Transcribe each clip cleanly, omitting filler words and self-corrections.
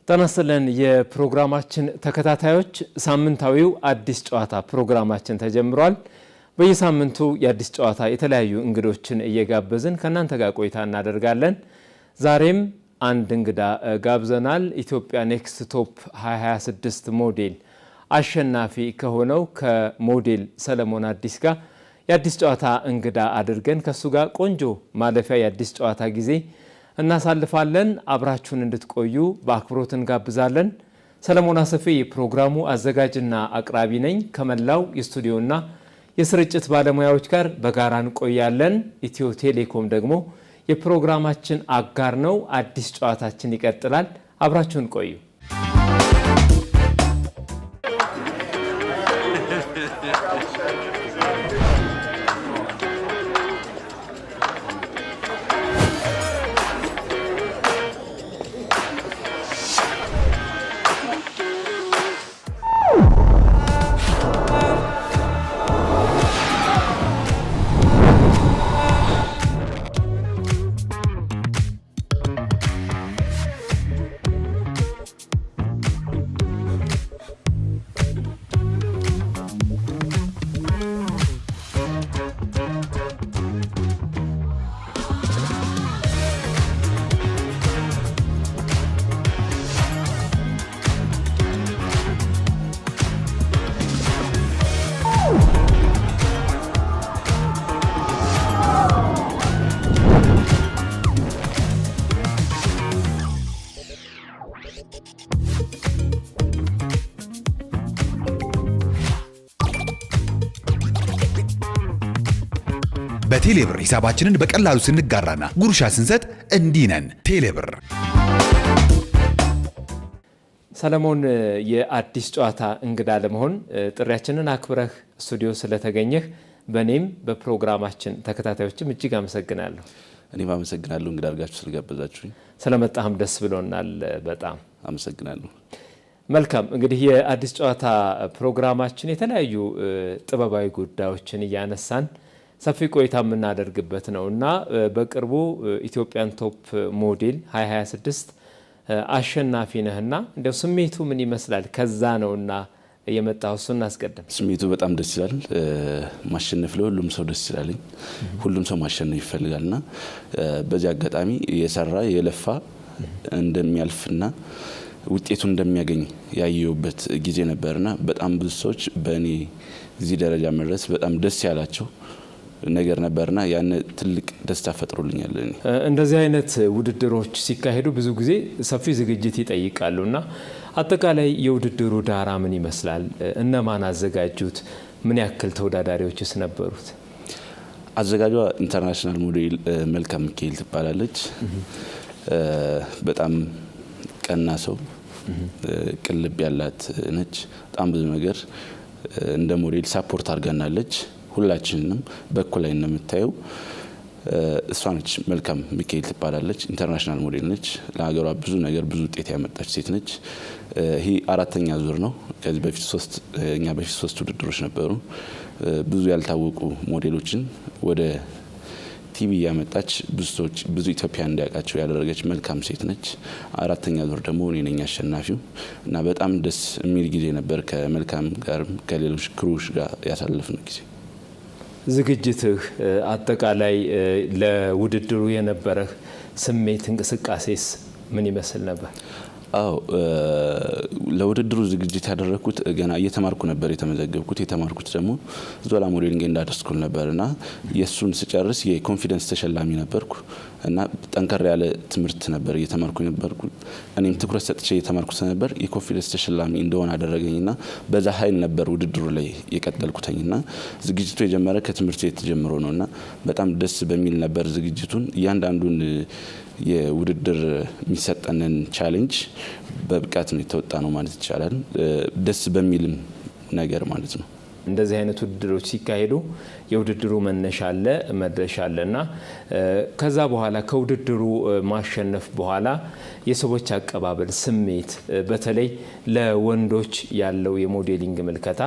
ተነስተለን የፕሮግራማችን ተከታታዮች ሳምንታዊው አዲስ ጨዋታ ፕሮግራማችን ተጀምሯል። በየሳምንቱ የአዲስ ጨዋታ የተለያዩ እንግዶችን እየጋበዝን ከናንተ ጋር ቆይታ እናደርጋለን። ዛሬም አንድ እንግዳ ጋብዘናል። ኢትዮጵያ ኔክስት ቶፕ 2026 ሞዴል አሸናፊ ከሆነው ከሞዴል ሰለሞን አዲስ ጋር የአዲስ ጨዋታ እንግዳ አድርገን ከሱ ጋር ቆንጆ ማለፊያ የአዲስ ጨዋታ ጊዜ እናሳልፋለን። አብራችሁን እንድትቆዩ በአክብሮት እንጋብዛለን። ሰለሞን አሰፌ የፕሮግራሙ አዘጋጅና አቅራቢ ነኝ። ከመላው የስቱዲዮና የስርጭት ባለሙያዎች ጋር በጋራ እንቆያለን። ኢትዮ ቴሌኮም ደግሞ የፕሮግራማችን አጋር ነው። አዲስ ጨዋታችን ይቀጥላል። አብራችሁን ቆዩ። በቴሌብር ሂሳባችንን በቀላሉ ስንጋራና ጉርሻ ስንሰጥ እንዲህ ነን። ቴሌብር። ሰለሞን የአዲስ ጨዋታ እንግዳ ለመሆን ጥሪያችንን አክብረህ ስቱዲዮ ስለተገኘህ በኔም በፕሮግራማችን ተከታታዮችም እጅግ አመሰግናለሁ። እኔም አመሰግናለሁ እንግዳ አድርጋችሁ ስለጋበዛችሁኝ። ስለመጣህም ደስ ብሎናል። በጣም አመሰግናለሁ። መልካም። እንግዲህ የአዲስ ጨዋታ ፕሮግራማችን የተለያዩ ጥበባዊ ጉዳዮችን እያነሳን ሰፊ ቆይታ የምናደርግበት ነው እና በቅርቡ ኢትዮጵያን ቶፕ ሞዴል 2026 አሸናፊ ነህና እንደው ስሜቱ ምን ይመስላል? ከዛ ነውና የመጣው እሱ እናስቀድም። ስሜቱ በጣም ደስ ይላል። ማሸነፍ ለሁሉም ሰው ደስ ይላልኝ። ሁሉም ሰው ማሸነፍ ይፈልጋልና በዚህ አጋጣሚ የሰራ የለፋ እንደሚያልፍና ውጤቱን እንደሚያገኝ ያየውበት ጊዜ ነበርና በጣም ብዙ ሰዎች በእኔ እዚህ ደረጃ መድረስ በጣም ደስ ያላቸው ነገር ነበርና ያን ትልቅ ደስታ ፈጥሮልኛል። እንደዚህ አይነት ውድድሮች ሲካሄዱ ብዙ ጊዜ ሰፊ ዝግጅት ይጠይቃሉና አጠቃላይ የውድድሩ ዳራ ምን ይመስላል? እነማን አዘጋጁት? ምን ያክል ተወዳዳሪዎችስ ነበሩት? አዘጋጇ ኢንተርናሽናል ሞዴል መልካም ሚካኤል ትባላለች። በጣም ቀና ሰው ቅልብ ያላት ነች። በጣም ብዙ ነገር እንደ ሞዴል ሳፖርት አድርጋናለች። ሁላችንንም በኩል ላይ እንደምታየው እሷ ነች። መልካም ሚካኤል ትባላለች። ኢንተርናሽናል ሞዴል ነች። ለሀገሯ ብዙ ነገር ብዙ ውጤት ያመጣች ሴት ነች። ይሄ አራተኛ ዙር ነው። ከዚህ በፊት ሶስት ውድድሮች ነበሩ። ብዙ ያልታወቁ ሞዴሎችን ወደ ቲቪ ያመጣች ብዙ ኢትዮጵያ እንዲያውቃቸው ያደረገች መልካም ሴት ነች። አራተኛ ዙር ደግሞ እኔ ነኝ አሸናፊው እና በጣም ደስ የሚል ጊዜ ነበር። ከመልካም ጋር ከሌሎች ክሩዎች ጋር ያሳለፍነው ጊዜ። ዝግጅትህ አጠቃላይ ለውድድሩ የነበረህ ስሜት እንቅስቃሴስ ምን ይመስል ነበር? አዎ ለውድድሩ ዝግጅት ያደረኩት ገና እየተማርኩ ነበር የተመዘገብኩት። የተማርኩት ደግሞ ዞላ ሞዴሊንግ ኤንድ አርት ስኩል ነበርና የሱን ስጨርስ የኮንፊደንስ ተሸላሚ ነበርኩ እና ጠንከር ያለ ትምህርት ነበር እየተማርኩ ነበርኩ። እኔም ትኩረት ሰጥቼ እየተማርኩት ነበር። የኮንፊደንስ ተሸላሚ እንደሆነ አደረገኝና በዛ ኃይል ነበር ውድድሩ ላይ የቀጠልኩተኝና ዝግጅቱ የጀመረ ከትምህርት ቤት ጀምሮ ነውና በጣም ደስ በሚል ነበር ዝግጅቱን። እያንዳንዱን የውድድር የሚሰጠንን ቻሌንጅ በብቃት ነው የተወጣ ነው ማለት ይቻላል። ደስ በሚልም ነገር ማለት ነው። እንደዚህ አይነት ውድድሮች ሲካሄዱ የውድድሩ መነሻ አለ መድረሻ አለና ከዛ በኋላ ከውድድሩ ማሸነፍ በኋላ የሰዎች አቀባበል ስሜት በተለይ ለወንዶች ያለው የሞዴሊንግ ምልከታ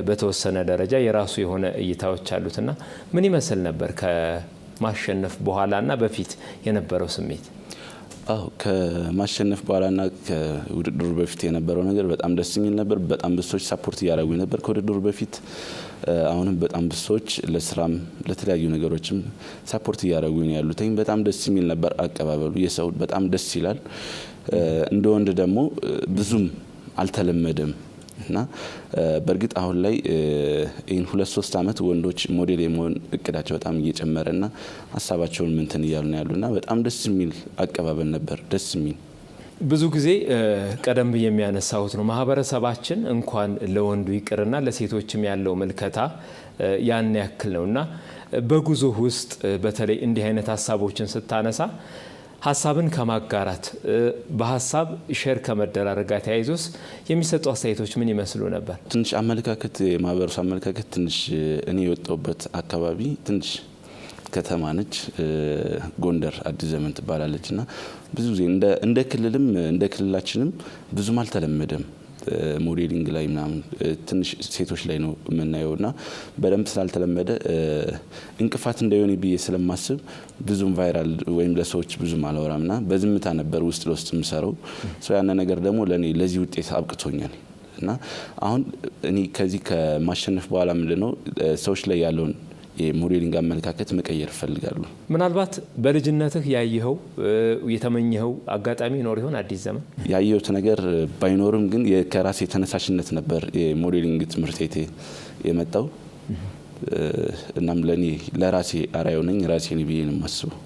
በተወሰነ ደረጃ የራሱ የሆነ እይታዎች አሉትና ምን ይመስል ነበር ከማሸነፍ በኋላና በፊት የነበረው ስሜት? አዎ ከማሸነፍ በኋላና ከውድድሩ በፊት የነበረው ነገር በጣም ደስ የሚል ነበር። በጣም ብዙ ሰዎች ሰፖርት እያደረጉኝ ነበር ከውድድሩ በፊት። አሁንም በጣም ብዙ ሰዎች ለስራም ለተለያዩ ነገሮችም ሰፖርት እያደረጉኝ ያሉት በጣም ደስ የሚል ነበር አቀባበሉ። የሰው በጣም ደስ ይላል። እንደ ወንድ ደግሞ ብዙም አልተለመደም እና በእርግጥ አሁን ላይ ይህን 2-3 ዓመት ወንዶች ሞዴል የመሆን እቅዳቸው በጣም እየጨመረና ሀሳባቸውን ምንትን እያሉ ነው ያሉና በጣም ደስ የሚል አቀባበል ነበር። ደስ የሚል ብዙ ጊዜ ቀደም ብዬ የሚያነሳሁት ነው። ማህበረሰባችን እንኳን ለወንዱ ይቅርና ለሴቶችም ያለው መልከታ ያን ያክል ነውና በጉዞ ውስጥ በተለይ እንዲህ አይነት ሀሳቦችን ስታነሳ ሀሳብን ከማጋራት በሀሳብ ሼር ከመደራረግ ጋር ተያይዞስ የሚሰጡ አስተያየቶች ምን ይመስሉ ነበር? ትንሽ አመለካከት የማህበረሰብ አመለካከት ትንሽ እኔ የወጣሁበት አካባቢ ትንሽ ከተማ ነች። ጎንደር አዲስ ዘመን ትባላለች እና ብዙ ጊዜ እንደ ክልልም እንደ ክልላችንም ብዙም አልተለመደም። ሞዴሊንግ ላይ ምናምን ትንሽ ሴቶች ላይ ነው የምናየውና በደንብ ስላልተለመደ እንቅፋት እንዳይሆን ብዬ ስለማስብ ብዙም ቫይራል ወይም ለሰዎች ብዙም አላወራምና በዝምታ ነበር ውስጥ ለውስጥ የምሰራው። ያነ ነገር ደግሞ ለኔ ለዚህ ውጤት አብቅቶኛል እና አሁን እኔ ከዚህ ከማሸነፍ በኋላ ምንድነው ሰዎች ላይ ያለውን የሞዴሊንግ አመለካከት መቀየር እፈልጋለሁ። ምናልባት በልጅነትህ ያየኸው የተመኘኸው አጋጣሚ ይኖር ይሆን? አዲስ ዘመን ያየሁት ነገር ባይኖርም ግን ከራሴ ተነሳሽነት ነበር የሞዴሊንግ ትምህርት ቤት የመጣው። እናም ለኔ ለራሴ አርአያ ነኝ ራሴ ነኝ ብዬ ነው የማስበው።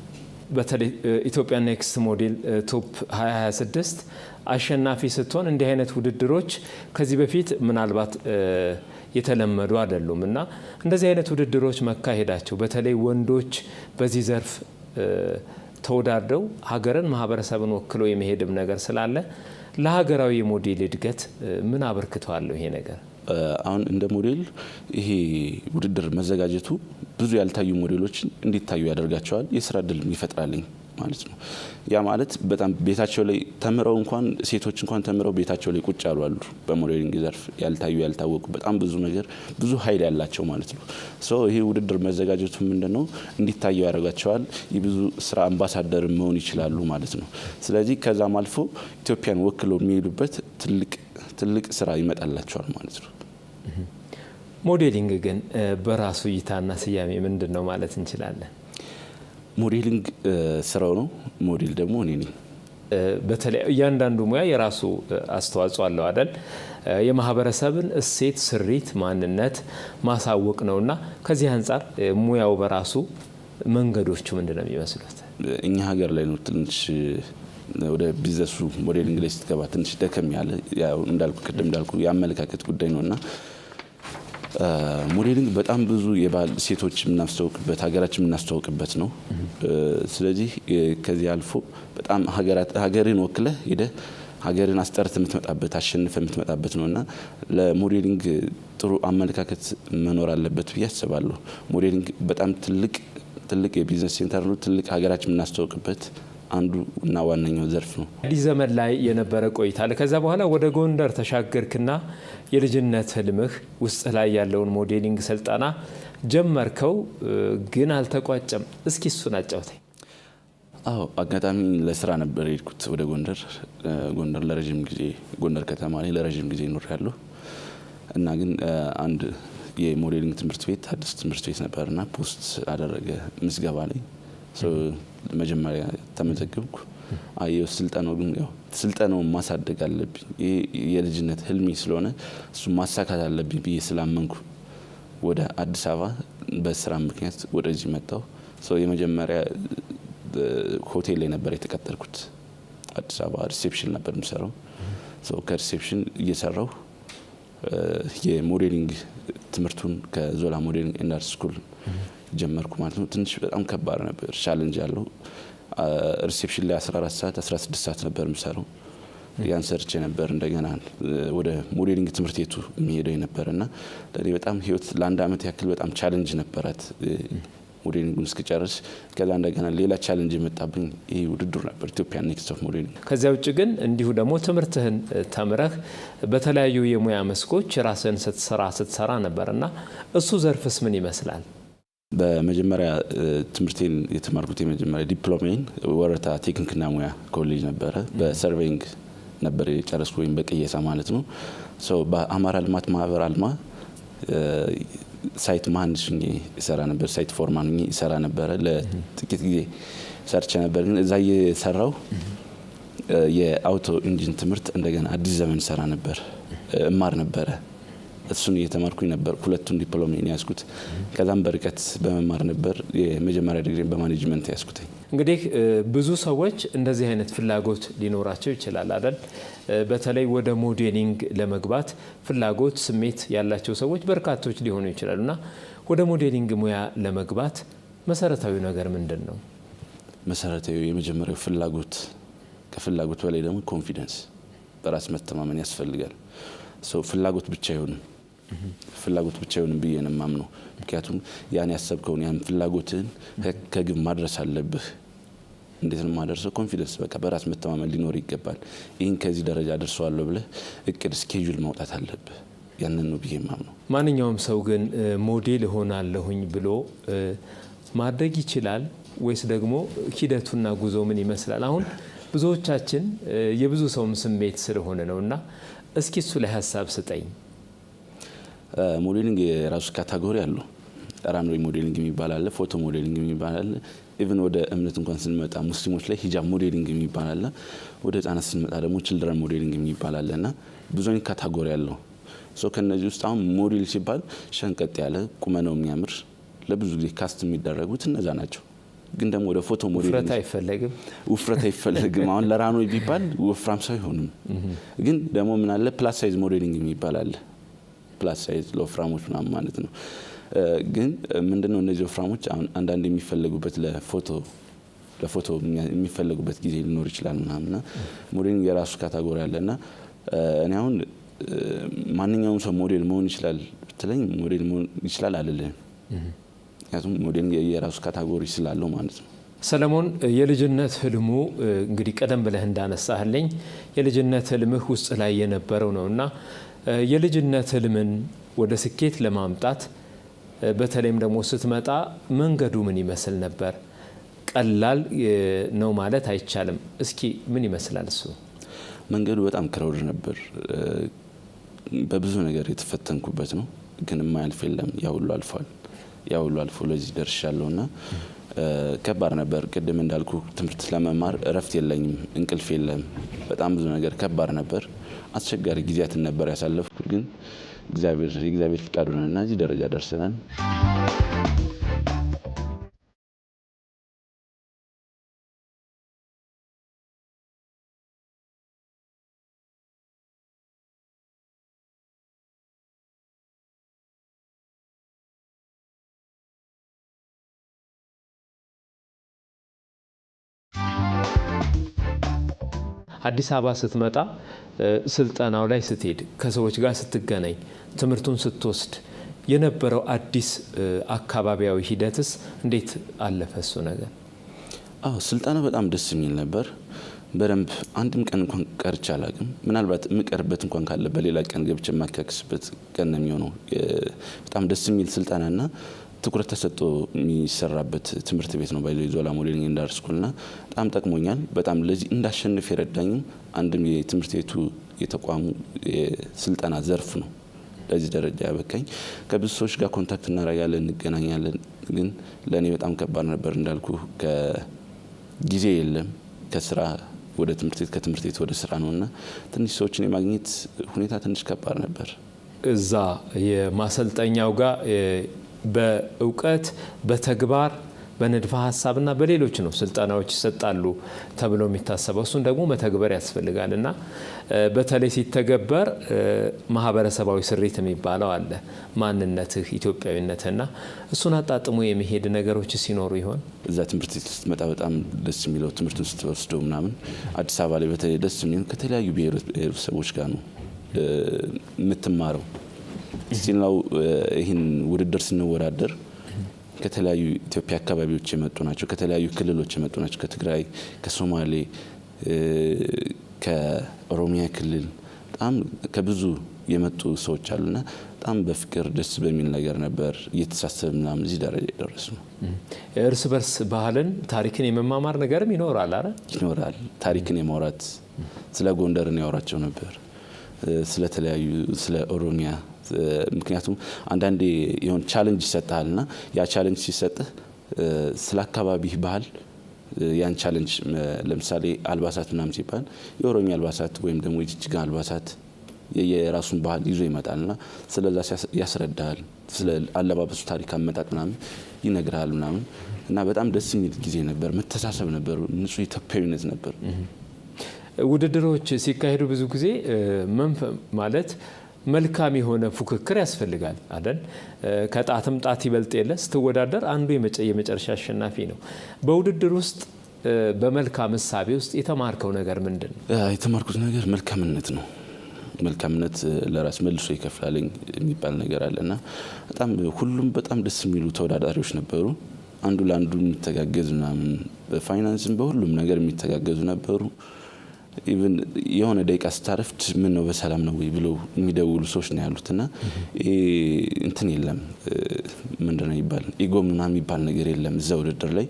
በተለይ ኢትዮጵያ ኔክስት ሞዴል ቶፕ 2026 አሸናፊ ስትሆን እንዲህ አይነት ውድድሮች ከዚህ በፊት ምናልባት የተለመዱ አይደሉም እና እንደዚህ አይነት ውድድሮች መካሄዳቸው በተለይ ወንዶች በዚህ ዘርፍ ተወዳድረው ሀገርን ማህበረሰብን ወክሎ የመሄድም ነገር ስላለ ለሀገራዊ የሞዴል እድገት ምን አበርክቷል ይሄ ነገር? አሁን እንደ ሞዴል ይሄ ውድድር መዘጋጀቱ ብዙ ያልታዩ ሞዴሎችን እንዲታዩ ያደርጋቸዋል። የስራ እድል ይፈጥራልኝ ማለት ነው። ያ ማለት በጣም ቤታቸው ላይ ተምረው እንኳን ሴቶች እንኳን ተምረው ቤታቸው ላይ ቁጭ ያሉ አሉ። በሞዴሊንግ ዘርፍ ያልታዩ ያልታወቁ በጣም ብዙ ነገር ብዙ ኃይል ያላቸው ማለት ነው። ይሄ ውድድር መዘጋጀቱ ምንድነው እንዲታዩ ያደርጋቸዋል። የብዙ ስራ አምባሳደር መሆን ይችላሉ ማለት ነው። ስለዚህ ከዛም አልፎ ኢትዮጵያን ወክለው የሚሄዱበት ትልቅ ስራ ይመጣላቸዋል ማለት ነው። ሞዴሊንግ ግን በራሱ እይታና ስያሜ ምንድን ነው ማለት እንችላለን? ሞዴሊንግ ስራው ነው። ሞዴል ደግሞ እኔ ነኝ። በተለይ እያንዳንዱ ሙያ የራሱ አስተዋጽኦ አለው አይደል? የማህበረሰብን እሴት፣ ስሪት፣ ማንነት ማሳወቅ ነውና ከዚህ አንጻር ሙያው በራሱ መንገዶቹ ምንድነው የሚመስሉት? እኛ ሀገር ላይ ነው ትንሽ ወደ ቢዝነሱ ሞዴሊንግ ላይ ስትገባ ትንሽ ደከም ያለ ያው ቅድም እንዳልኩ የአመለካከት ጉዳይ ነውና ሞዴሊንግ በጣም ብዙ የባህል ሴቶች የምናስተዋውቅበት ሀገራችን የምናስተዋውቅበት ነው። ስለዚህ ከዚህ አልፎ በጣም ሀገርን ወክለህ ሄደህ ሀገርን አስጠርተህ የምትመጣበት አሸንፈህ የምትመጣበት ነውና ለሞዴሊንግ ጥሩ አመለካከት መኖር አለበት ብዬ አስባለሁ። ሞዴሊንግ በጣም ትልቅ የቢዝነስ ሴንተር ነው። ትልቅ ሀገራችን የምናስተዋውቅበት አንዱ እና ዋነኛው ዘርፍ ነው። አዲስ ዘመን ላይ የነበረ ቆይታ አለ። ከዛ በኋላ ወደ ጎንደር ተሻገርክና የልጅነት ህልምህ ውስጥ ላይ ያለውን ሞዴሊንግ ስልጠና ጀመርከው፣ ግን አልተቋጨም። እስኪ እሱን አጫውተኝ። አዎ አጋጣሚ ለስራ ነበር የሄድኩት ወደ ጎንደር ለረጅም ጊዜ ጎንደር ከተማ ላይ ለረጅም ጊዜ ኖሬያለሁ እና ግን አንድ የሞዴሊንግ ትምህርት ቤት አዲስ ትምህርት ቤት ነበርና ፖስት አደረገ ምዝገባ ላይ መጀመሪያ ተመዘገብኩ። አየው ስልጠናው ግን ያው ስልጠናውን ማሳደግ አለብኝ የልጅነት ህልሜ ስለሆነ እሱ ማሳካት አለብኝ ብዬ ስላመንኩ ወደ አዲስ አበባ በስራ ምክንያት ወደዚህ መጣሁ። የመጀመሪያ ሆቴል ላይ ነበር የተቀጠርኩት። አዲስ አበባ ሪሴፕሽን ነበር የምሰራው። ከሪሴፕሽን እየሰራሁ የሞዴሊንግ ትምህርቱን ከዞላ ሞዴሊንግ ኤንድ አርት ስኩል ጀመርኩ ማለት ነው። ትንሽ በጣም ከባድ ነበር፣ ቻሌንጅ ያለው። ሪሴፕሽን ላይ 14 ሰዓት 16 ሰዓት ነበር የምሰራው። ያን ሰርቼ ነበር እንደገና ወደ ሞዴሊንግ ትምህርት ቤቱ የሚሄደው የነበረና ለኔ በጣም ህይወት ለአንድ አመት ያክል በጣም ቻሌንጅ ነበራት ሞዴሊንጉን እስክጨርስ። ከዛ እንደገና ሌላ ቻሌንጅ የመጣብኝ ይሄ ውድድር ነበር ኢትዮጵያ ኔክስት ቶፕ ሞዴሊንግ። ከዚያ ውጭ ግን እንዲሁ ደግሞ ትምህርትህን ተምረህ በተለያዩ የሙያ መስኮች ራስህን ስትሰራ ነበርና እሱ ዘርፍስ ምን ይመስላል? በመጀመሪያ ትምህርቴን የተማርኩት የመጀመሪያ ዲፕሎማዬን ወረታ ቴክኒክና ሙያ ኮሌጅ ነበረ። በሰርቬይንግ ነበር የጨረስኩ ወይም በቅየሳ ማለት ነው። በአማራ ልማት ማህበር አልማ ሳይት መሀንዲስ ሆኜ እሰራ ነበር። ሳይት ፎርማን ሆኜ እሰራ ነበረ። ለጥቂት ጊዜ ሰርቼ ነበር። ግን እዛ እየሰራው የአውቶ ኢንጂን ትምህርት እንደገና አዲስ ዘመን ሰራ ነበር እማር ነበረ። እሱን እየተማርኩኝ ነበር። ሁለቱን ዲፕሎማዬን ያስኩት። ከዛም በርቀት በመማር ነበር የመጀመሪያ ዲግሪን በማኔጅመንት ያስኩት። እንግዲህ ብዙ ሰዎች እንደዚህ አይነት ፍላጎት ሊኖራቸው ይችላል አይደል? በተለይ ወደ ሞዴሊንግ ለመግባት ፍላጎት ስሜት ያላቸው ሰዎች በርካቶች ሊሆኑ ይችላሉና ወደ ሞዴሊንግ ሙያ ለመግባት መሰረታዊ ነገር ምንድን ነው? መሰረታዊ የመጀመሪያው ፍላጎት፣ ከፍላጎት በላይ ደግሞ ኮንፊደንስ፣ በራስ መተማመን ያስፈልጋል። ፍላጎት ብቻ አይሆንም ብዬ ነው የማምነው። ምክንያቱም ያን ያሰብከውን ያን ፍላጎትን ከግብ ማድረስ አለብህ። እንዴት ነው ማድረሰው? ኮንፊደንስ፣ በቃ በራስ መተማመን ሊኖር ይገባል። ይህን ከዚህ ደረጃ ደርሰዋለሁ ብለህ እቅድ ስኬጁል ማውጣት አለብህ። ያንን ነው ብዬ የማምነው። ማንኛውም ሰው ግን ሞዴል እሆናለሁኝ ብሎ ማድረግ ይችላል ወይስ ደግሞ ሂደቱና ጉዞ ምን ይመስላል? አሁን ብዙዎቻችን የብዙ ሰውም ስሜት ስለሆነ ነውና እስኪ እሱ ላይ ሀሳብ ስጠኝ። ሞዴሊንግ የራሱ ካታጎሪ አለው። ራንዌይ ሞዴሊንግ የሚባል አለ፣ ፎቶ ሞዴሊንግ የሚባል አለ። ኢቭን ወደ እምነት እንኳን ስንመጣ ሙስሊሞች ላይ ሂጃብ ሞዴሊንግ የሚባል አለ። ወደ ህጻናት ስንመጣ ደግሞ ችልድረን ሞዴሊንግ የሚባል አለና ብዙ አይነት ካታጎሪ አለው። ከነዚህ ውስጥ አሁን ሞዴል ሲባል ሸንቀጥ ያለ ቁመናው የሚያምር ለብዙ ጊዜ ካስት የሚደረጉት እነዛ ናቸው። ግን ደግሞ ወደ ፎቶ ሞዴሊንግ ውፍረት አይፈለግም። አሁን ለራንዌይ ቢባል ወፍራም ሰው አይሆንም። ግን ደግሞ ምን አለ ፕላስ ሳይዝ ሞዴሊንግ የሚባል አለ። ፕላስ ሳይዝ ለወፍራሞች ምናምን ማለት ነው። ግን ምንድነው እነዚህ ወፍራሞች አሁን አንዳንድ የሚፈለጉበት ለፎቶ የሚፈለጉበት ጊዜ ሊኖር ይችላል ምናምና ሞዴሊንግ የራሱ ካታጎሪ አለና እኔ አሁን ማንኛውም ሰው ሞዴል መሆን ይችላል ብትለኝ ሞዴል መሆን ይችላል አልልም። ምክንያቱም ሞዴሊንግ የራሱ ካታጎሪ ስላለው ማለት ነው። ሰለሞን፣ የልጅነት ህልሙ እንግዲህ ቀደም ብለህ እንዳነሳህልኝ የልጅነት ህልምህ ውስጥ ላይ የነበረው ነውና የልጅነት ህልምን ወደ ስኬት ለማምጣት በተለይም ደግሞ ስትመጣ መንገዱ ምን ይመስል ነበር? ቀላል ነው ማለት አይቻልም። እስኪ ምን ይመስላል እሱ? መንገዱ በጣም ክራውድ ነበር። በብዙ ነገር የተፈተንኩበት ነው። ግን የማያልፍ የለም። ያ ሁሉ አልፎ ለዚህ ደርሻለሁና ከባድ ነበር። ቅድም እንዳልኩ ትምህርት ለመማር እረፍት የለኝም፣ እንቅልፍ የለም። በጣም ብዙ ነገር ከባድ ነበር። አስቸጋሪ ጊዜያትን ነበር ያሳለፍኩት። ግን የእግዚአብሔር ፍቃድ ሆነና እዚህ ደረጃ ደርሰናል። አዲስ አበባ ስትመጣ ስልጠናው ላይ ስትሄድ ከሰዎች ጋር ስትገናኝ ትምህርቱን ስትወስድ የነበረው አዲስ አካባቢያዊ ሂደትስ እንዴት አለፈ እሱ ነገር? ስልጠና በጣም ደስ የሚል ነበር። በደንብ አንድም ቀን እንኳን ቀርቼ አላውቅም። ምናልባት የምቀርበት እንኳን ካለ በሌላ ቀን ገብቼ የማካክስበት ቀን ነው የሚሆነው። በጣም ደስ የሚል ስልጠናና ትኩረት ተሰጥቶ የሚሰራበት ትምህርት ቤት ነው። ዞላ ሞዴሊንግ ኤንድ አርት ስኩልና በጣም ጠቅሞኛል። በጣም ለዚህ እንዳሸንፍ የረዳኝም አንድም የትምህርት ቤቱ የተቋሙ የስልጠና ዘርፍ ነው ለዚህ ደረጃ ያበቃኝ። ከብዙ ሰዎች ጋር ኮንታክት እናደርጋለን፣ እንገናኛለን። ግን ለእኔ በጣም ከባድ ነበር እንዳልኩ። ከጊዜ የለም፣ ከስራ ወደ ትምህርት ቤት፣ ከትምህርት ቤት ወደ ስራ ነውና ትንሽ ሰዎችን የማግኘት ሁኔታ ትንሽ ከባድ ነበር። እዛ የማሰልጠኛው ጋር በእውቀት በተግባር በንድፈ ሀሳብና በሌሎች ነው ስልጠናዎች ይሰጣሉ ተብሎ የሚታሰበው። እሱን ደግሞ መተግበር ያስፈልጋል እና በተለይ ሲተገበር ማህበረሰባዊ ስሪት የሚባለው አለ፣ ማንነትህ፣ ኢትዮጵያዊነትና እሱን አጣጥሞ የመሄድ ነገሮች ሲኖሩ ይሆን? እዛ ትምህርት ቤት ስትመጣ በጣም ደስ የሚለው ትምህርት ውስጥ ወስደው ምናምን አዲስ አበባ ላይ በተለይ ደስ የሚለው ከተለያዩ ብሔረሰቦች ጋር ነው የምትማረው። ሲናው ይህን ውድድር ስንወዳደር ከተለያዩ ኢትዮጵያ አካባቢዎች የመጡ ናቸው፣ ከተለያዩ ክልሎች የመጡ ናቸው። ከትግራይ፣ ከሶማሌ፣ ከኦሮሚያ ክልል በጣም ከብዙ የመጡ ሰዎች አሉና በጣም በፍቅር ደስ በሚል ነገር ነበር እየተሳሰብን ምናምን እዚህ ደረጃ የደረስነው። እርስ በርስ ባህልን ታሪክን የመማማር ነገርም ይኖራል አይደል? ይኖራል። ታሪክን የማውራት ስለ ጎንደርን ያወራቸው ነበር፣ ስለተለያዩ ስለ ኦሮሚያ። ምክንያቱም አንዳንዴ የሆነ ቻሌንጅ ይሰጣልና ያ ቻሌንጅ ሲሰጥህ ስለ አካባቢህ ባህል ያን ቻሌንጅ ለምሳሌ አልባሳት ምናምን ሲባል የኦሮሚያ አልባሳት ወይም ደግሞ የጅጅጋ አልባሳት የራሱን ባህል ይዞ ይመጣልና ስለዛ ያስረዳል። ስለ አለባበሱ ታሪክ አመጣጥ ምናምን ይነግራል ምናምን እና በጣም ደስ የሚል ጊዜ ነበር። መተሳሰብ ነበር፣ ንጹህ ኢትዮጵያዊነት ነበር። ውድድሮች ሲካሄዱ ብዙ ጊዜ ማለት መልካም የሆነ ፉክክር ያስፈልጋል አይደል? ከጣትም ጣት ይበልጥ የለ። ስትወዳደር አንዱ የመጨረሻ አሸናፊ ነው። በውድድር ውስጥ በመልካም እሳቤ ውስጥ የተማርከው ነገር ምንድን ነው? የተማርኩት ነገር መልካምነት ነው። መልካምነት ለራስ መልሶ ይከፍላል የሚባል ነገር አለና ሁሉም በጣም ደስ የሚሉ ተወዳዳሪዎች ነበሩ። አንዱ ለአንዱ የሚተጋገዝ ምናምን በፋይናንስም በሁሉም ነገር የሚተጋገዙ ነበሩ። ኢቭን የሆነ ደቂቃ ስታረፍድ ምን ነው በሰላም ነው ወይ ብለው የሚደውሉ ሰዎች ነው ያሉትና እንትን የለም ምንድነው ይባል ኢጎ ምናምን የሚባል ነገር የለም እዛ ውድድር ላይ።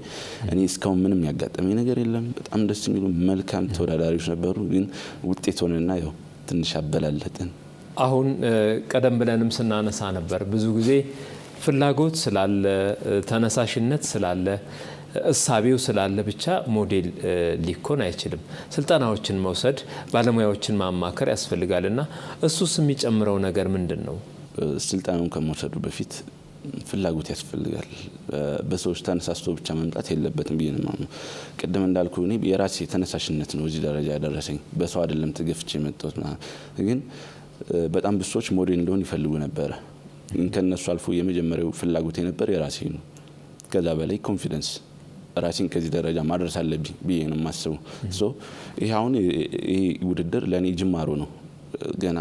እኔ እስካሁን ምንም ያጋጠመኝ ነገር የለም። በጣም ደስ የሚሉ መልካም ተወዳዳሪዎች ነበሩ። ግን ውጤት ሆነና ያው ትንሽ አበላለጥን። አሁን ቀደም ብለንም ስናነሳ ነበር ብዙ ጊዜ ፍላጎት ስላለ ተነሳሽነት ስላለ እሳቤው ስላለ ብቻ ሞዴል ሊኮን አይችልም። ስልጠናዎችን መውሰድ ባለሙያዎችን ማማከር ያስፈልጋልና እሱስ የሚጨምረው ነገር ምንድን ነው? ስልጠናውን ከመውሰዱ በፊት ፍላጎት ያስፈልጋል። በሰዎች ተነሳስቶ ብቻ መምጣት የለበትም ብዬ ነው። ቅድም እንዳልኩ እኔ የራሴ ተነሳሽነት ነው እዚህ ደረጃ ያደረሰኝ። በሰው አይደለም ተገፍቼ የመጣሁት። ግን በጣም ብዙ ሰዎች ሞዴል እንደሆን ይፈልጉ ነበረ። ከነሱ አልፎ የመጀመሪያው ፍላጎት የነበር የራሴ ነው። ከዛ በላይ ኮንፊደንስ ራሴን ከዚህ ደረጃ ማድረስ አለብኝ ብዬ ነው የማስበው። ይሄ አሁን ይሄ ውድድር ለእኔ ጅማሮ ነው። ገና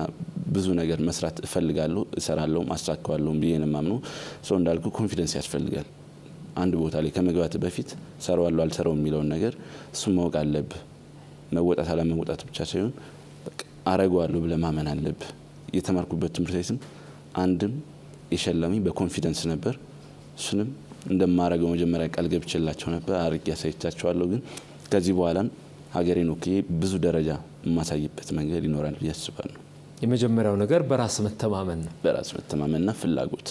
ብዙ ነገር መስራት እፈልጋለሁ፣ እሰራለሁ፣ አሳካዋለሁ ብዬ ነው የማምነው። እንዳልኩ ኮንፊደንስ ያስፈልጋል። አንድ ቦታ ላይ ከመግባት በፊት ሰራዋለሁ አልሰራውም የሚለውን ነገር እሱን ማወቅ አለብህ። መወጣት አለመወጣት ብቻ ሳይሆን አረጋዋለሁ ብለህ ማመን አለብህ። የተማርኩበት ትምህርት ቤትም አንድም የሸለመኝ በኮንፊደንስ ነበር። እሱንም እንደማረገው መጀመሪያ ቃል ገብቼላቸው ነበር፣ አርቄ ያሳይቻቸዋለሁ። ግን ከዚህ በኋላም ሀገሬን ወክዬ ብዙ ደረጃ የማሳይበት መንገድ ይኖራል ብዬ አስባለሁ። የመጀመሪያው ነገር በራስ መተማመን ነው። በራስ መተማመንና ፍላጎት።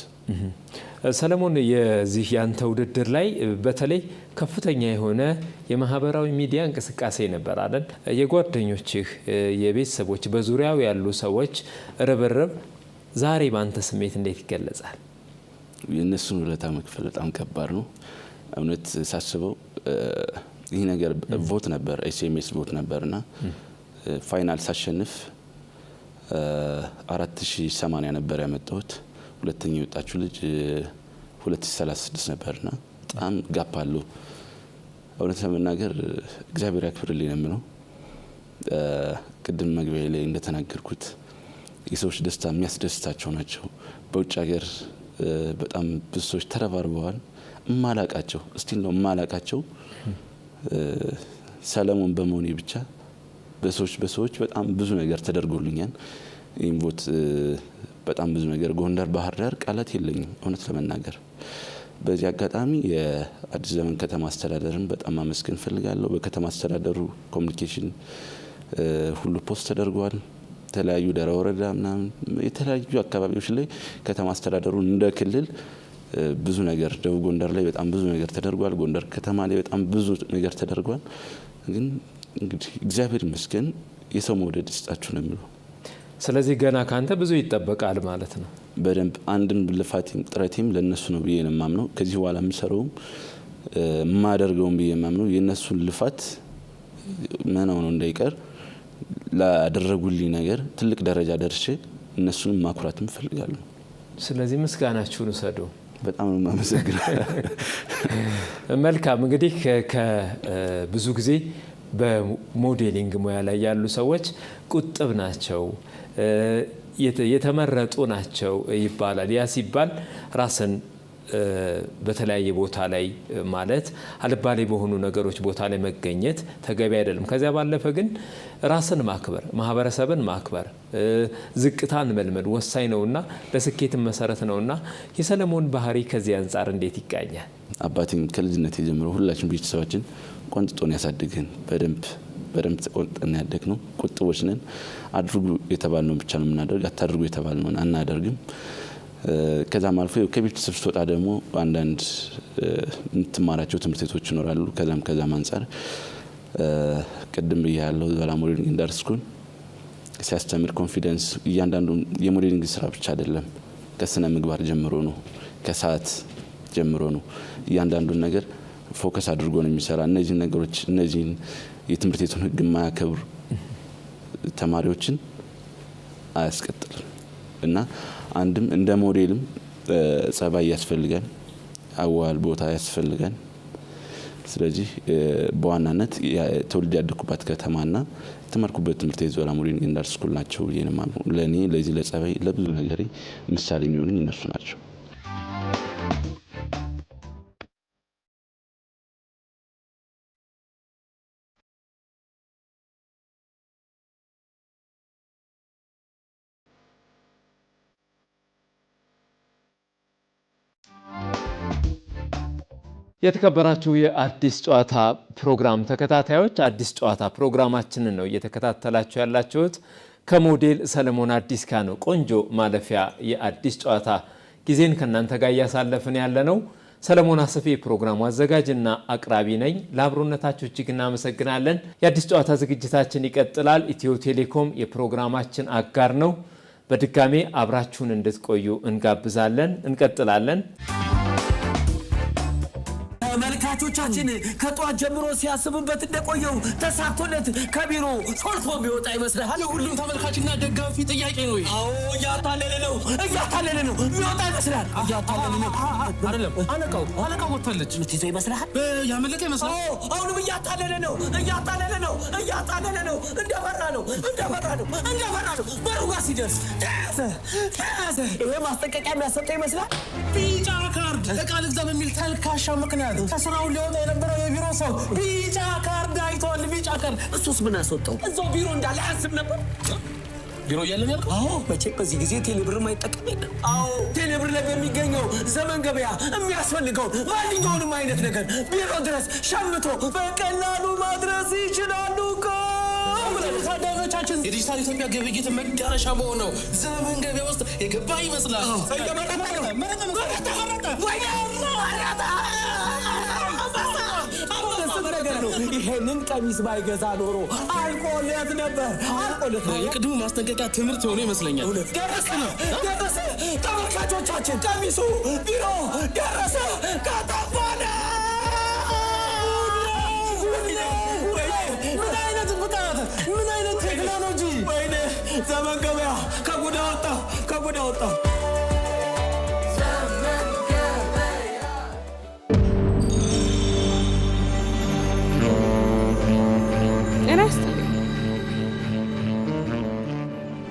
ሰለሞን፣ የዚህ ያንተ ውድድር ላይ በተለይ ከፍተኛ የሆነ የማህበራዊ ሚዲያ እንቅስቃሴ ነበር አይደል? የጓደኞችህ፣ የቤተሰቦች፣ በዙሪያው ያሉ ሰዎች ርብርብ ዛሬ በአንተ ስሜት እንዴት ይገለጻል? የእነሱን ውለታ መክፈል በጣም ከባድ ነው። እውነት ሳስበው ይህ ነገር ቮት ነበር፣ ኤስኤምኤስ ቮት ነበርና ፋይናል ሳሸንፍ 4080 ነበር ያመጣሁት። ሁለተኛ የወጣችው ልጅ 2036 ነበርና በጣም ጋፕ አለው። እውነት ለመናገር እግዚአብሔር ያክብርልኝ ነው የምለው። ቅድም መግቢያ ላይ እንደተናገርኩት የሰዎች ደስታ የሚያስደስታቸው ናቸው። በውጭ ሀገር በጣም ብዙ ሰዎች ተረባርበዋል። እማላቃቸው እስቲል ነው እማላቃቸው ሰለሞን በመሆኔ ብቻ በሰዎች በጣም ብዙ ነገር ተደርጎልኛል። ኢንቮት በጣም ብዙ ነገር ጎንደር፣ ባህር ዳር ቃላት የለኝም እውነት ለመናገር። በዚህ አጋጣሚ የአዲስ ዘመን ከተማ አስተዳደርን በጣም ማመስገን ፈልጋለሁ። በከተማ አስተዳደሩ ኮሚኒኬሽን ሁሉ ፖስት ተደርጓል። የተለያዩ ደራ ወረዳ ምናምን የተለያዩ አካባቢዎች ላይ ከተማ አስተዳደሩ እንደ ክልል ብዙ ነገር፣ ደቡብ ጎንደር ላይ በጣም ብዙ ነገር ተደርጓል። ጎንደር ከተማ ላይ በጣም ብዙ ነገር ተደርጓል። ግን እንግዲህ እግዚአብሔር ይመስገን የሰው መውደድ ይስጣችሁ ነው የሚለው። ስለዚህ ገና ካንተ ብዙ ይጠበቃል ማለት ነው። በደንብ አንድም ልፋቴም ጥረቴም ለነሱ ነው ብዬ ነው የማምነው። ከዚህ በኋላ የምሰራውም የማደርገውም ብዬ የማምነው የነሱን ልፋት መናው ነው እንዳይቀር ላደረጉልኝ ነገር ትልቅ ደረጃ ደርሼ እነሱንም ማኩራትም እፈልጋለሁ። ስለዚህ ምስጋናችሁን ውሰዱ። በጣም ነው የማመሰግነው። መልካም። እንግዲህ ብዙ ጊዜ በሞዴሊንግ ሙያ ላይ ያሉ ሰዎች ቁጥብ ናቸው፣ የተመረጡ ናቸው ይባላል። ያ ሲባል ራስን በተለያየ ቦታ ላይ ማለት አልባሌ በሆኑ ነገሮች ቦታ ላይ መገኘት ተገቢ አይደለም። ከዚያ ባለፈ ግን ራስን ማክበር፣ ማህበረሰብን ማክበር፣ ዝቅታን መልመድ ወሳኝ ነውና ለስኬትም መሰረት ነውና የሰለሞን ባህሪ ከዚህ አንጻር እንዴት ይቃኛል? አባቴም ከልጅነት ጀምሮ ሁላችን ቤተሰባችን ቆንጥጦን ያሳድገን በደንብ ተቆንጠን ያደግነው ቁጥቦች ነን። አድርጉ የተባልነው ብቻ ነው የምናደርግ፣ አታድርጉ የተባልነውን አናደርግም። ከዛም አልፎ ከቤተሰብ ስትወጣ ደግሞ አንዳንድ የምትማራቸው ትምህርቶች ይኖራሉ። ከዛም አንጻር ቅድም ብያለሁ ዛላ ሞዴሊንግ እንዳርስኩን ሲያስተምር ኮንፊደንስ እያንዳንዱ የሞዴሊንግ ስራ ብቻ አይደለም፣ ከስነ ምግባር ጀምሮ ነው፣ ከሰዓት ጀምሮ ነው። እያንዳንዱን ነገር ፎከስ አድርጎ ነው የሚሰራ። እነዚህ ነገሮች እነዚህን የትምህርት ቤቱን ህግ የማያከብሩ ተማሪዎችን አያስቀጥልም እና አንድም እንደ ሞዴልም ጸባይ ያስፈልጋል፣ አዋል ቦታ ያስፈልጋል። ስለዚህ በዋናነት ተወልጄ ያደኩባት ከተማና የተማርኩበት ትምህርት ቤት ዛላ ሞዴሊንግ እንዳርስኩል ናቸው። ለኔ ለዚህ ለጸባይ ለብዙ ነገር ምሳሌ የሚሆኑኝ እነሱ ናቸው። የተከበራችሁ የአዲስ ጨዋታ ፕሮግራም ተከታታዮች አዲስ ጨዋታ ፕሮግራማችንን ነው እየተከታተላችሁ ያላችሁት። ከሞዴል ሰለሞን አዲስ ጋር ነው ቆንጆ ማለፊያ የአዲስ ጨዋታ ጊዜን ከናንተ ጋር እያሳለፍን ያለነው። ሰለሞን አሰፌ ፕሮግራሙ አዘጋጅና አቅራቢ ነኝ። ለአብሮነታችሁ እጅግ እናመሰግናለን። የአዲስ ጨዋታ ዝግጅታችን ይቀጥላል። ኢትዮ ቴሌኮም የፕሮግራማችን አጋር ነው። በድጋሜ አብራችሁን እንድትቆዩ እንጋብዛለን። እንቀጥላለን። ተመልካቾቻችን ከጧት ጀምሮ ሲያስቡበት እንደቆየው ተሳክቶለት ከቢሮ ሾልኮ ቢወጣ ይመስላል። ሁሉም ተመልካችና ደጋፊ ጥያቄ ነው። አዎ እያታለለ ነው ቢወጣ ይመስላል። እያታለለ ነው አይደለም። አለቃው ወጥታለች። ምትይዘው ይመስላል። ያመለጠ ይመስላል። አሁንም እያታለለ ነው። እንደበራ ነው። በሩ ጋር ሲደርስ ተያዘ። ይሄ ማስጠንቀቂያ የሚያሰጠው ይመስላል። ቢጫ ካርድ ዕቃ ልግዛ በሚል ተልካሻ ምክንያት ከስራው ሊወጣ የነበረው የቢሮ ሰው ቢጫ ካርድ አይቷል። ቢጫ ካርድ። እሱስ ምን አስወጣው? እዛው ቢሮ እንዳለ አያስብ ነበር። ቢሮ እያለን ያልከው? አዎ መቼም በዚህ ጊዜ ቴሌብር ማይጠቀም የለም። አዎ ቴሌብር ላይ በሚገኘው ዘመን ገበያ የሚያስፈልገው ማንኛውንም አይነት ነገር ቢሮ ድረስ ሸምቶ በቀላሉ ማድረስ ይችላሉ እኮ። ታዳሚዎቻችን የዲጂታል ኢትዮጵያ ግብይት መዳረሻ በሆነው ዘመን ገበያ ውስጥ የገባ ይመስላል። ይሄንን ቀሚስ ባይገዛ ኖሮ አልቆለት ነበር። የቅድሙ ማስጠንቀቂያ ትምህርት ሆኖ ይመስለኛል። ደረሰ። ተመልካቾቻችን ቀሚሱ ቢሮ ደረሰ። ከጠፋነ ምን አይነት ቴክኖሎጂ! ወይኔ ዘመን ገበያ ከጉዳ ወጣ።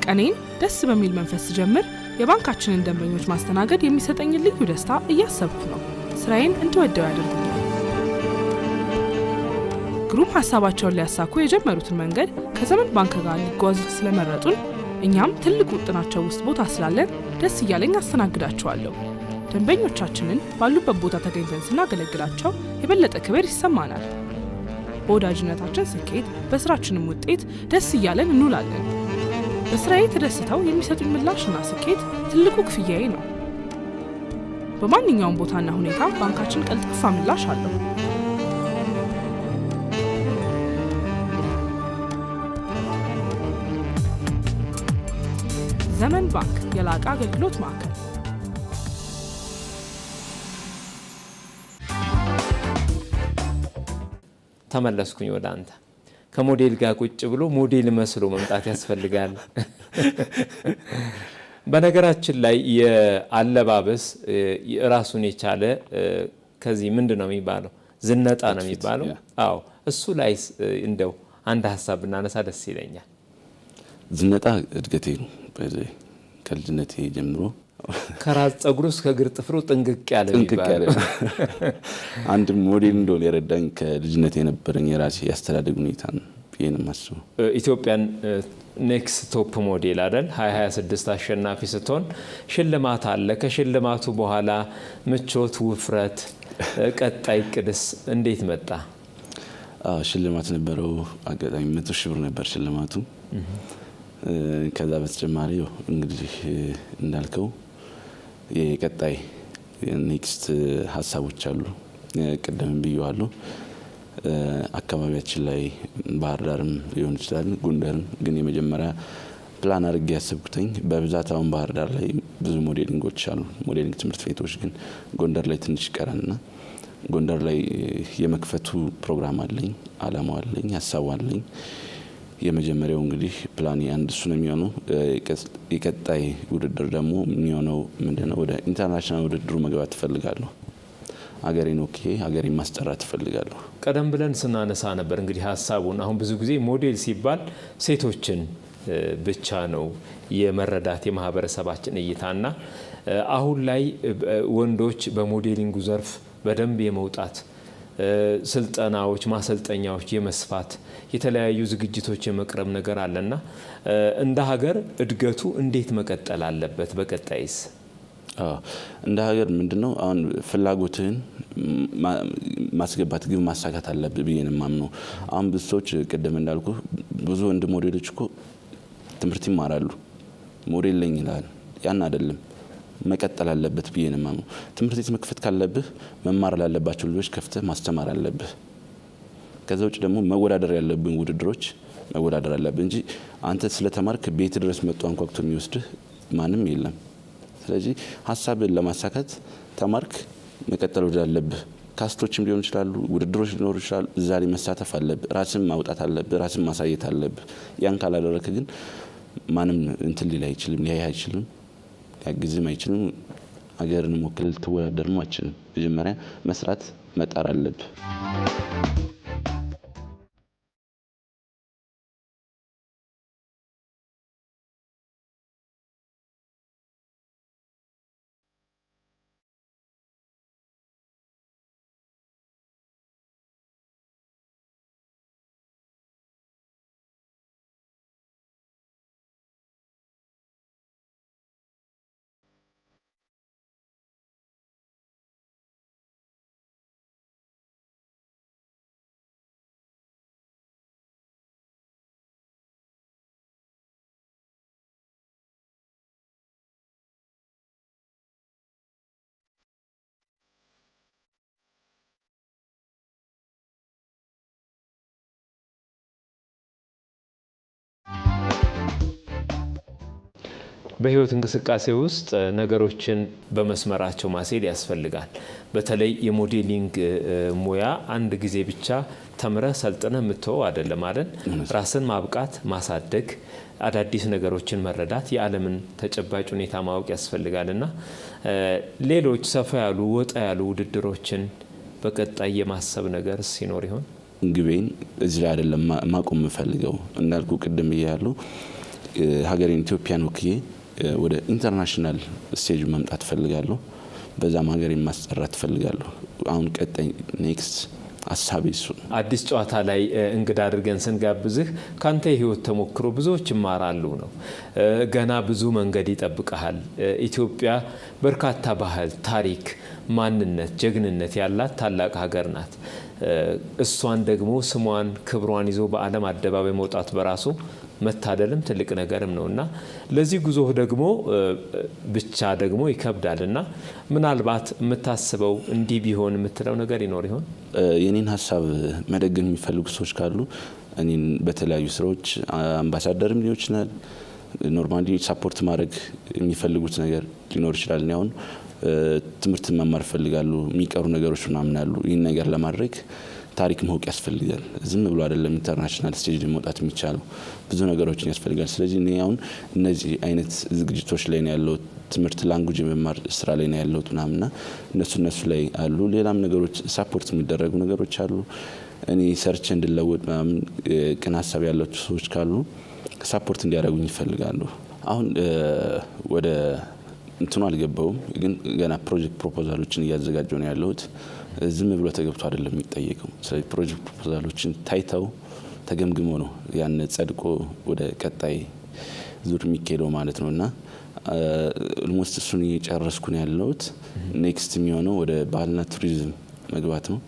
ቀኔን ደስ በሚል መንፈስ ስጀምር የባንካችንን ደንበኞች ማስተናገድ የሚሰጠኝ ልዩ ደስታ እያሰብኩ ነው። ስራዬን እንድወደው ያደርጉኛል። ግሩም ሀሳባቸውን ሊያሳኩ የጀመሩትን መንገድ ከዘመን ባንክ ጋር ሊጓዙት ስለመረጡን እኛም ትልቅ ውጥናቸው ውስጥ ቦታ ስላለን ደስ እያለኝ አስተናግዳቸዋለሁ። ደንበኞቻችንን ባሉበት ቦታ ተገኝተን ስናገለግላቸው የበለጠ ክብር ይሰማናል። በወዳጅነታችን ስኬት፣ በስራችንም ውጤት ደስ እያለን እንውላለን። በስራዬ ተደስተው የሚሰጡኝ ምላሽና ስኬት ትልቁ ክፍያዬ ነው። በማንኛውም ቦታና ሁኔታ ባንካችን ቀልጣፋ ምላሽ አለው። ዘመን ባንክ የላቀ አገልግሎት ማዕከል። ተመለስኩኝ ወደ አንተ። ከሞዴል ጋር ቁጭ ብሎ ሞዴል መስሎ መምጣት ያስፈልጋል። በነገራችን ላይ የአለባበስ ራሱን የቻለ ከዚህ ምንድን ነው የሚባለው? ዝነጣ ነው የሚባለው። አዎ እሱ ላይ እንደው አንድ ሀሳብ ብናነሳ ደስ ይለኛል። ዝነጣ እድገቴ ነው። ከልጅነቴ ጀምሮ ከራስ ጸጉሩ እስከ እግር ጥፍሩ ጥንቅቅ ያለ ይባላል። አንድ ሞዴል እንደሆነ የረዳኝ ከልጅነት የነበረኝ የራሴ ያስተዳደግ ሁኔታ ነው ብዬን ማስበው። ኢትዮጵያን ኔክስት ቶፕ ሞዴል አይደል 2026 አሸናፊ ስትሆን ሽልማት አለ። ከሽልማቱ በኋላ ምቾት፣ ውፍረት፣ ቀጣይ ቅድስ እንዴት መጣ? ሽልማት ነበረው። አጋጣሚ 100 ሺህ ብር ነበር ሽልማቱ። ከዛ በተጨማሪ እንግዲህ እንዳልከው የቀጣይ ኔክስት ሀሳቦች አሉ። ቀደም ብየዋለሁ። አካባቢያችን ላይ ባህር ዳርም ሊሆን ይችላል ጎንደርም፣ ግን የመጀመሪያ ፕላን አድርጌ ያሰብኩትኝ በብዛት አሁን ባህር ዳር ላይ ብዙ ሞዴሊንጎች አሉ፣ ሞዴሊንግ ትምህርት ቤቶች፣ ግን ጎንደር ላይ ትንሽ ይቀራልና ጎንደር ላይ የመክፈቱ ፕሮግራም አለኝ፣ አላማው አለኝ፣ ሀሳቡ አለኝ። የመጀመሪያው እንግዲህ ፕላን አንድ እሱ ነው የሚሆነው። የቀጣይ ውድድር ደግሞ የሚሆነው ምንድነው? ወደ ኢንተርናሽናል ውድድሩ መግባት እፈልጋለሁ። ሀገሬን ወክዬ ሀገሬን ማስጠራት እፈልጋለሁ። ቀደም ብለን ስናነሳ ነበር እንግዲህ ሀሳቡን። አሁን ብዙ ጊዜ ሞዴል ሲባል ሴቶችን ብቻ ነው የመረዳት የማህበረሰባችን እይታና አሁን ላይ ወንዶች በሞዴሊንጉ ዘርፍ በደንብ የመውጣት ስልጠናዎች፣ ማሰልጠኛዎች የመስፋት የተለያዩ ዝግጅቶች የመቅረብ ነገር አለና እንደ ሀገር እድገቱ እንዴት መቀጠል አለበት? በቀጣይስ እንደ ሀገር ምንድነው አሁን ፍላጎትህን ማስገባት ግብ ማሳካት አለብህ ብዬ ነው የማምነው። አሁን ብዙ ሰዎች ቀደም እንዳልኩ ብዙ ወንድ ሞዴሎች እኮ ትምህርት ይማራሉ፣ ሞዴል ነኝ ይላል። ያን አይደለም መቀጠል አለበት ብዬ ነው የማምነው። ትምህርት ቤት መክፈት ካለብህ መማር ላለባቸው ልጆች ከፍተህ ማስተማር አለብህ። ከዛ ውጭ ደግሞ መወዳደር ያለብን ውድድሮች መወዳደር አለብህ እንጂ አንተ ስለተማርክ ቤት ድረስ መጥቶ አንኳኩቶ የሚወስድህ ማንም የለም። ስለዚህ ሀሳብን ለማሳካት ተማርክ መቀጠል ወዳለብህ ካስቶችም ሊሆን ይችላሉ፣ ውድድሮች ሊኖሩ ይችላሉ። እዛ ላይ መሳተፍ አለብህ፣ ራስን ማውጣት አለብህ፣ ራስን ማሳየት አለብህ። ያን ካላደረክ ግን ማንም እንትን ሊል አይችልም፣ ሊያይ አይችልም፣ ሊያግዝም አይችልም። ሀገርን ወክል ልትወዳደርም አይችልም። መጀመሪያ መስራት መጣር አለብህ። በህይወት እንቅስቃሴ ውስጥ ነገሮችን በመስመራቸው ማስሄድ ያስፈልጋል። በተለይ የሞዴሊንግ ሙያ አንድ ጊዜ ብቻ ተምረህ ሰልጥነህ የምትተው አይደለም አይደል? ራስን ማብቃት፣ ማሳደግ፣ አዳዲስ ነገሮችን መረዳት፣ የዓለምን ተጨባጭ ሁኔታ ማወቅ ያስፈልጋልና ሌሎች ሰፋ ያሉ ወጣ ያሉ ውድድሮችን በቀጣይ የማሰብ ነገር ሲኖር ይሆን? ግቤን እዚህ ላይ አይደለም ማቆም የምፈልገው። እንዳልኩ ቅድም ብያለሁ፣ ሀገሬን ኢትዮጵያን ወክዬ ወደ ኢንተርናሽናል ስቴጅ መምጣት ፈልጋለሁ። በዛም ሀገሬን ማስጠራት ፈልጋለሁ። አሁን ቀጣይ ኔክስት ሀሳቤ እሱ ነው። አዲስ ጨዋታ ላይ እንግዳ አድርገን ስንጋብዝህ ካንተ የህይወት ተሞክሮ ብዙዎች ይማራሉ ነው። ገና ብዙ መንገድ ይጠብቀሃል። ኢትዮጵያ በርካታ ባህል፣ ታሪክ፣ ማንነት፣ ጀግንነት ያላት ታላቅ ሀገር ናት። እሷን ደግሞ ስሟን ክብሯን ይዞ በዓለም አደባባይ መውጣት በራሱ መታደልም ትልቅ ነገርም ነውና ለዚህ ጉዞ ደግሞ ብቻ ደግሞ ይከብዳልና ምናልባት የምታስበው እንዲህ ቢሆን የምትለው ነገር ይኖር ይሆን? የኔን ሀሳብ መደገም የሚፈልጉ ሰዎች ካሉ እኔን በተለያዩ ስራዎች አምባሳደርም ሊሆን ይችላል፣ ኖርማሊ ሳፖርት ማድረግ የሚፈልጉት ነገር ሊኖር ይችላል። እኔ አሁን ትምህርት መማር ፈልጋለሁ፣ የሚቀሩ ነገሮች ምናምን አሉ። ይህን ነገር ለማድረግ ታሪክ ማወቅ ያስፈልጋል። ዝም ብሎ አይደለም ኢንተርናሽናል ስቴጅ መውጣት የሚቻለው፣ ብዙ ነገሮችን ያስፈልጋል። ስለዚህ እኔ አሁን እነዚህ አይነት ዝግጅቶች ላይ ነው ያለው፣ ትምህርት ላንጉጅ የመማር ስራ ላይ ነው ያለው ምናምንና እነሱ ላይ አሉ። ሌላም ነገሮች ሳፖርት የሚደረጉ ነገሮች አሉ። እኔ ሰርች እንድለወጥ ምናምን ቅን ሀሳብ ያላቸው ሰዎች ካሉ ሳፖርት እንዲያደርጉኝ ይፈልጋሉ። አሁን ወደ እንትኑ አልገባውም፣ ግን ገና ፕሮጀክት ፕሮፖዛሎችን እያዘጋጀው ነው ያለሁት። ዝም ብሎ ተገብቶ አይደለም የሚጠየቀው። ስለዚህ ፕሮጀክት ፕሮፖዛሎችን ታይተው ተገምግሞ ነው ያን ጸድቆ ወደ ቀጣይ ዙር የሚካሄደው ማለት ነውና ኦልሞስት እሱን እየጨረስኩ ነው ያለሁት። ኔክስት የሚሆነው ወደ ባህልና ቱሪዝም መግባት ነው።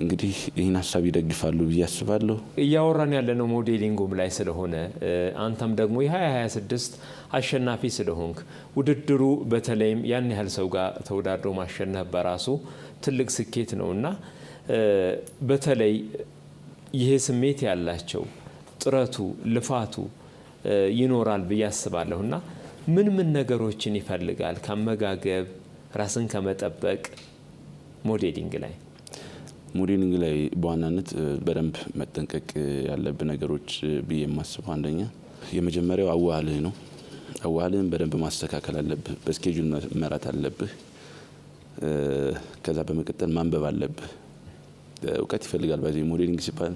እንግዲህ ይህን ሀሳብ ይደግፋሉ ብዬ አስባለሁ። እያወራን ያለነው ሞዴሊንጉም ላይ ስለሆነ አንተም ደግሞ የ2026 አሸናፊ ስለሆንክ ውድድሩ በተለይም ያን ያህል ሰው ጋር ተወዳድሮ ማሸነፍ በራሱ ትልቅ ስኬት ነውና በተለይ ይሄ ስሜት ያላቸው ጥረቱ ልፋቱ ይኖራል ብዬ አስባለሁና ምን ነገሮችን ይፈልጋል ከአመጋገብ ራስን ከመጠበቅ ሞዴሊንግ ላይ? ሞዴሊንግ ላይ በዋናነት በደንብ መጠንቀቅ ያለብህ ነገሮች ብዬ የማስበው አንደኛ የመጀመሪያው አዋልህ ነው። አዋልህን በደንብ ማስተካከል አለብህ። በስኬጁል መራት አለብህ። ከዛ በመቀጠል ማንበብ አለብህ። እውቀት ይፈልጋል። በዚህ ሞዴሊንግ ሲባል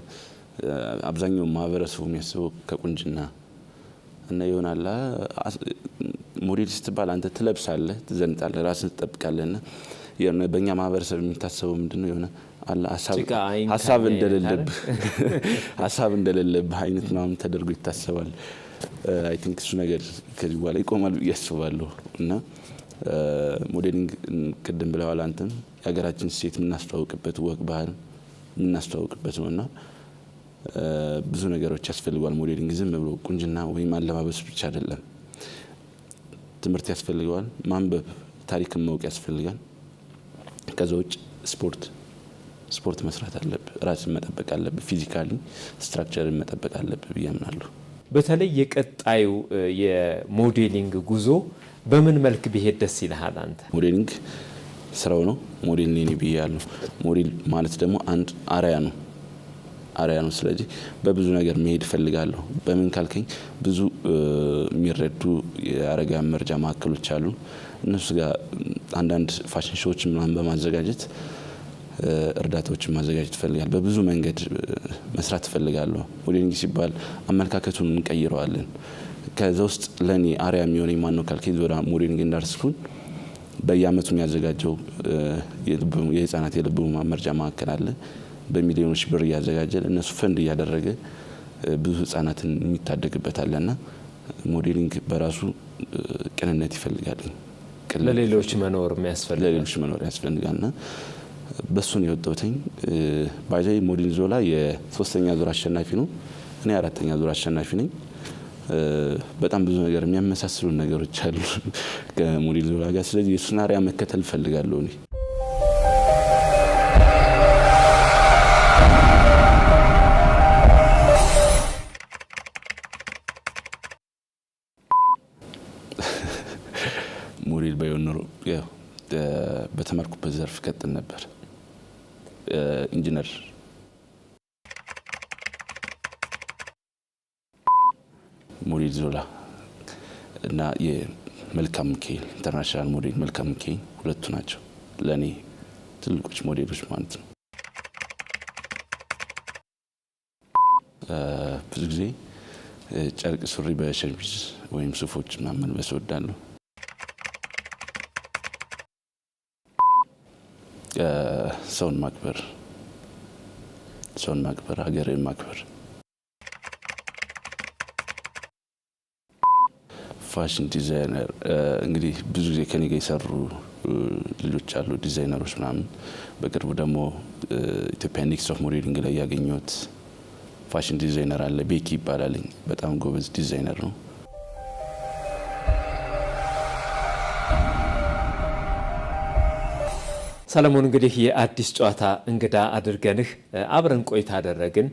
አብዛኛው ማህበረሰቡ የሚያስበው ከቁንጅና እና ይሆናል። ሞዴል ስትባል አንተ ትለብሳለህ፣ ትዘንጣለህ፣ ራስን ትጠብቃለህና በእኛ ማህበረሰብ የሚታሰበው ምንድነው የሆነ ሀሳብ እንደሌለብህ አይነት ምናምን ተደርጎ ይታሰባል። አይ ቲንክ እሱ ነገር ከዚህ በኋላ ይቆማል ብዬ አስባለሁ። እና ሞዴሊንግ ቅድም ብለዋል አንተም የሀገራችን ሴት የምናስተዋውቅበት ወግ ባህል የምናስተዋውቅበት ነውና ብዙ ነገሮች ያስፈልገዋል። ሞዴሊንግ ዝም ብሎ ቁንጅና ወይም አለባበስ ብቻ አይደለም። ትምህርት ያስፈልገዋል። ማንበብ፣ ታሪክን ማወቅ ያስፈልጋል። ከዛ ውጭ ስፖርት መስራት አለብህ። ራስን መጠበቅ አለብህ። ፊዚካሊ ስትራክቸርን መጠበቅ አለብህ ብዬ አምናለሁ። በተለይ የቀጣዩ የሞዴሊንግ ጉዞ በምን መልክ ቢሄድ ደስ ይልሃል አንተ? ሞዴሊንግ ስራው ነው። ሞዴል ነኝ ብያለሁ። ሞዴል ማለት ደግሞ አንድ አርአያ ነው። ስለዚህ በብዙ ነገር መሄድ እፈልጋለሁ። በምን ካልከኝ ብዙ የሚረዱ የአረጋውያን መርጃ ማዕከሎች አሉ። እነሱ ጋር አንዳንድ ፋሽን ሾዎችን ምናምን በማዘጋጀት እርዳታዎችን ማዘጋጀት እፈልጋለሁ። በብዙ መንገድ መስራት እፈልጋለሁ። ሞዴሊንግ ሲባል አመለካከቱን እንቀይረዋለን። ከዛ ውስጥ ለእኔ አርአያ የሚሆነኝ ማን ነው ካልከኝ ዞራ ሞዴሊንግ እንዳርስኩን በየአመቱ የሚያዘጋጀው የህፃናት የልብ ህሙማን መርጃ ማዕከል አለ። በሚሊዮኖች ብር እያዘጋጀ እነሱ ፈንድ እያደረገ ብዙ ህፃናትን የሚታደግበት አለና ሞዴሊንግ በራሱ ቅንነት ይፈልጋል። ለሌሎች መኖር ያስፈልጋልና በሱን የወጣሁትኝ ባይዛይ ሞዴል ዞላ የ3ኛ ዙር አሸናፊ ነው። እኔ 4ኛ ዙር አሸናፊ ነኝ። በጣም ብዙ ነገር የሚያመሳስሉ ነገሮች አሉ ከሞዴል ዞላ ጋር። ስለዚህ የሱን አርአያ መከተል እፈልጋለሁ እኔ። ሞዴል ባይሆን ኖሮ በተማርኩበት ዘርፍ ቀጥል ነበር። ኢንጂነር ሞዴል ዞላ እና የመልካም ሚካኤል ኢንተርናሽናል ሞዴል መልካም ሚካኤል ሁለቱ ናቸው ለእኔ ትልቆች ሞዴሎች ማለት ነው። ብዙ ጊዜ ጨርቅ ሱሪ በሸሚዝ ወይም ሱፎች ምናምን መልበስ እወዳለሁ። ሰውን ማክበር፣ ሀገርን ማክበር። ፋሽን ዲዛይነር እንግዲህ ብዙ ጊዜ ከኔ ጋር የሰሩ ልጆች አሉ ዲዛይነሮች ምናምን። በቅርቡ ደግሞ ኢትዮጵያ ኔክስት ኦፍ ሞዴሊንግ ላይ ያገኘሁት ፋሽን ዲዛይነር አለ፣ ቤኪ ይባላል። በጣም ጎበዝ ዲዛይነር ነው። ሰለሞን እንግዲህ የአዲስ ጨዋታ እንግዳ አድርገንህ አብረን ቆይታ አደረግን።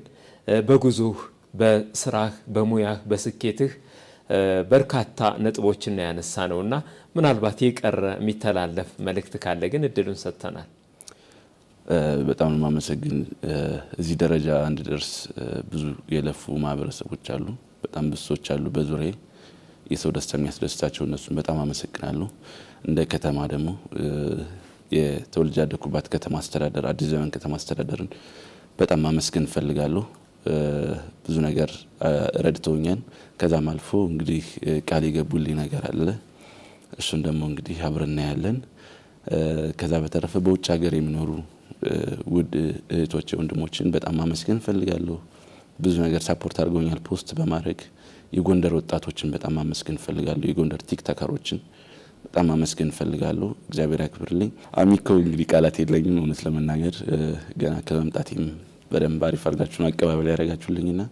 በጉዞህ፣ በስራህ፣ በሙያህ፣ በስኬትህ በርካታ ነጥቦችን ያነሳ ነውና ምናልባት የቀረ የሚተላለፍ መልእክት ካለ ግን እድሉን ሰጥተናል። በጣም ነው የማመሰግን። እዚህ ደረጃ እንድደርስ ብዙ የለፉ ማህበረሰቦች አሉ፣ በጣም ብሶች አሉ በዙሪያዬ የሰው ደስታ የሚያስደስታቸው፣ እነሱን በጣም አመሰግናለሁ። እንደ ከተማ ደግሞ የተወልጄ ያደኩባት ከተማ አስተዳደር አዲስ ዘመን ከተማ አስተዳደርን በጣም ማመስገን እፈልጋለሁ። ብዙ ነገር ረድተውኛል። ከዛም አልፎ እንግዲህ ቃል የገቡልኝ ነገር አለ። እሱን ደግሞ እንግዲህ አብረን ያለን ከዛ በተረፈ በውጭ ሀገር የሚኖሩ ውድ እህቶቼ ወንድሞችን በጣም ማመስገን ፈልጋለሁ። ብዙ ነገር ሳፖርት አድርገውኛል ፖስት በማድረግ የጎንደር ወጣቶችን በጣም ማመስገን ፈልጋለሁ። የጎንደር ቲክቶከሮችን በጣም ማመስገን ፈልጋለሁ። እግዚአብሔር ያክብርልኝ። አሚኮ እንግዲህ ቃላት የለኝም እውነት ለመናገር ገና ከመምጣቴም በደንብ አሪፍ አድርጋችሁን አቀባበል ያደረጋችሁልኝና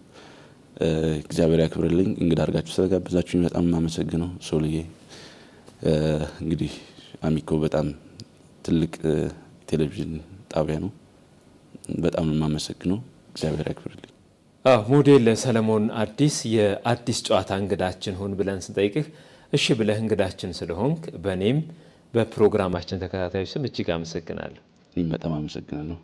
እግዚአብሔር ያክብርልኝ። እንግዳ አድርጋችሁ ስለጋበዛችሁኝ በጣም ማመሰግነው። ሶልዬ እንግዲህ አሚኮ በጣም ትልቅ ቴሌቪዥን ጣቢያ ነው። በጣም ማመሰግነው። እግዚአብሔር ያክብርልኝ። ሞዴል ሰለሞን አዲስ የአዲስ ጨዋታ እንግዳችን ሆን ብለን ስንጠይቅህ እሺ ብለህ እንግዳችን ስለሆንክ በእኔም በፕሮግራማችን ተከታታዮች ስም እጅግ አመሰግናለሁ። እኔም በጣም አመሰግናለሁ።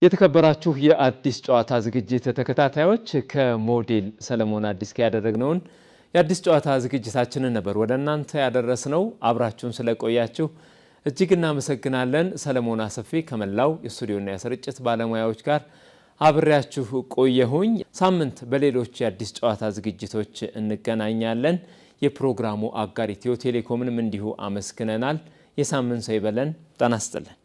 የተከበራችሁ የአዲስ ጨዋታ ዝግጅት ተከታታዮች ከሞዴል ሰለሞን አዲስ ጋር ያደረግነውን የአዲስ ጨዋታ ዝግጅታችንን ነበር ወደ እናንተ ያደረስነው። አብራችሁን ስለቆያችሁ እጅግ እናመሰግናለን። ሰለሞን አሰፌ ከመላው የስቱዲዮና የስርጭት ባለሙያዎች ጋር አብሬያችሁ ቆየሁኝ። ሳምንት በሌሎች የአዲስ ጨዋታ ዝግጅቶች እንገናኛለን። የፕሮግራሙ አጋር ኢትዮ ቴሌኮምንም እንዲሁ አመስግነናል። የሳምንት ሰው ይበለን። ጤና ይስጥልን።